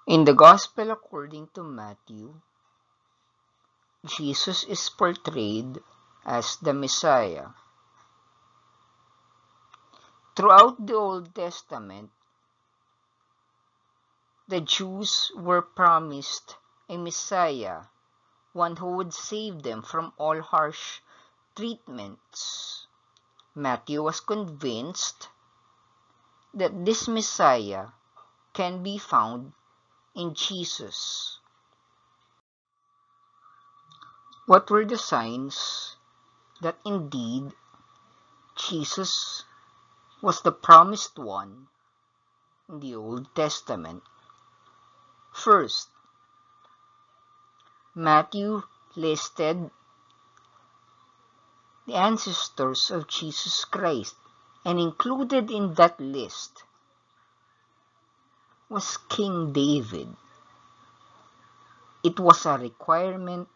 In the Gospel according to Matthew, Jesus is portrayed as the Messiah. Throughout the Old Testament, the Jews were promised a Messiah, one who would save them from all harsh treatments. Matthew was convinced that this Messiah can be found in Jesus. What were the signs that indeed Jesus was the promised one in the Old Testament? First, Matthew listed the ancestors of Jesus Christ, and included in that list was King David. It was a requirement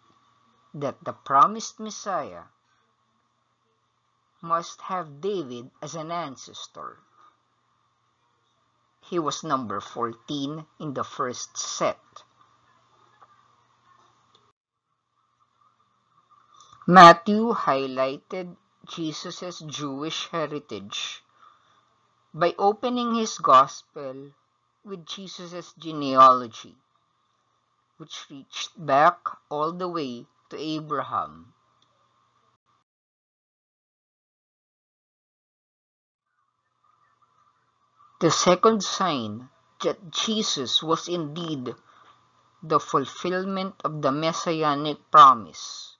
that the promised Messiah must have David as an ancestor. He was number 14 in the first set. Matthew highlighted Jesus' Jewish heritage by opening his gospel with Jesus' genealogy, which reached back all the way to Abraham. The second sign that Jesus was indeed the fulfillment of the messianic promise.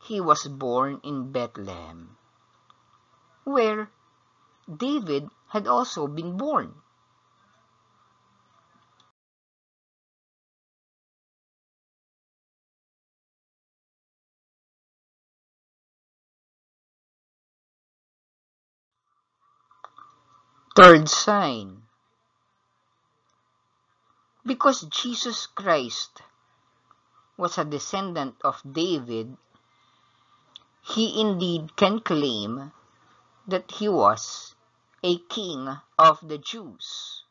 He was born in Bethlehem, where David had also been born. Third sign, because Jesus Christ was a descendant of David, he indeed can claim that he was a king of the Jews.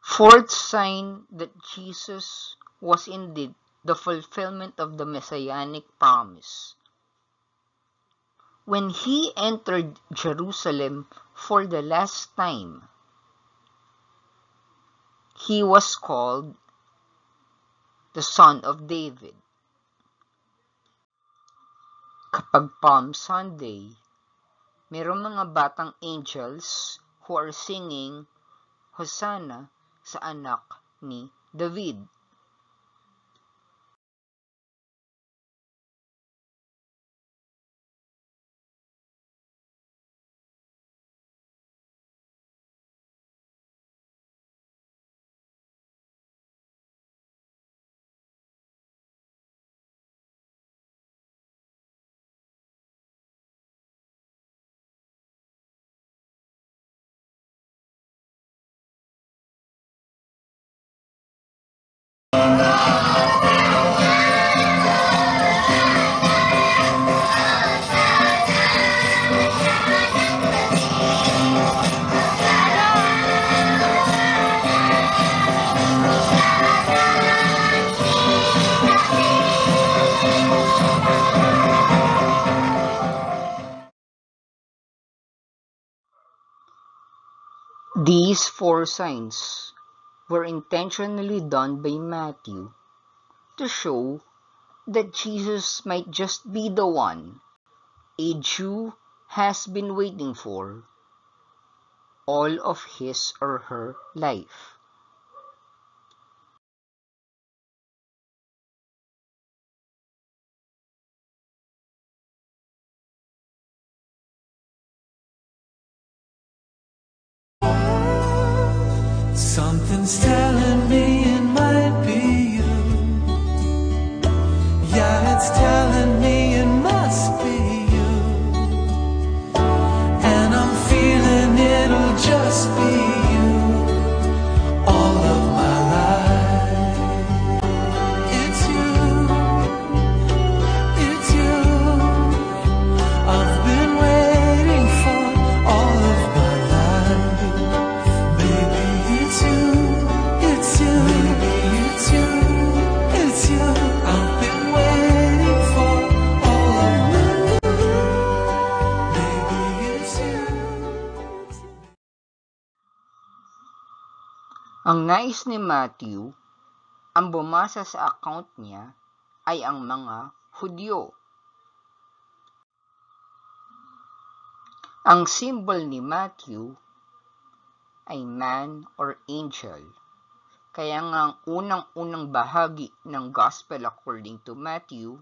Fourth sign that Jesus was indeed the fulfillment of the messianic promise. When he entered Jerusalem for the last time, he was called the Son of David. Kapag Palm Sunday, mayroong mga batang angels who are singing Hosanna sa anak ni David. These four signs were intentionally done by Matthew to show that Jesus might just be the one a Jew has been waiting for all of his or her life. Something's telling me it might be you. Yeah, it's telling me it must be you. And I'm feeling it'll just be you all of my life. It's you, it's you. Ang nais ni Matthew, ang bumasa sa account niya ay ang mga Hudyo. Ang symbol ni Matthew ay man or angel. Kaya nga ang unang-unang bahagi ng Gospel according to Matthew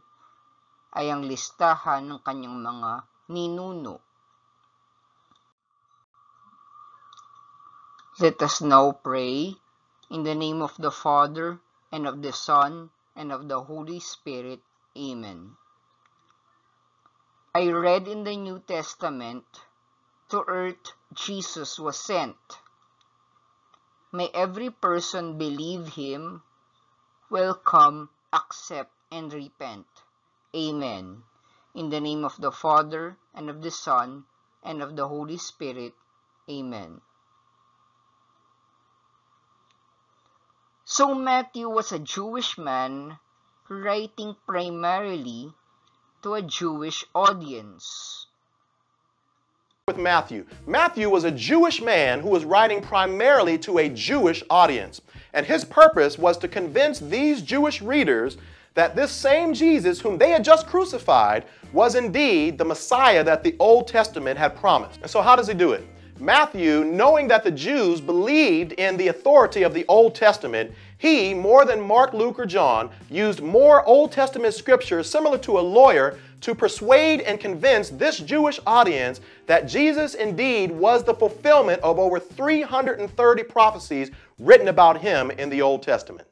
ay ang listahan ng kanyang mga ninuno. Let us now pray in the name of the Father, and of the Son, and of the Holy Spirit. Amen. I read in the New Testament, to earth Jesus was sent. May every person believe him, welcome, accept, and repent. Amen. In the name of the Father, and of the Son, and of the Holy Spirit. Amen. So Matthew was a Jewish man writing primarily to a Jewish audience. With Matthew. Matthew was a Jewish man who was writing primarily to a Jewish audience. And his purpose was to convince these Jewish readers that this same Jesus whom they had just crucified was indeed the Messiah that the Old Testament had promised. And so how does he do it? Matthew, knowing that the Jews believed in the authority of the Old Testament, he, more than Mark, Luke, or John, used more Old Testament scriptures similar to a lawyer to persuade and convince this Jewish audience that Jesus indeed was the fulfillment of over 330 prophecies written about him in the Old Testament.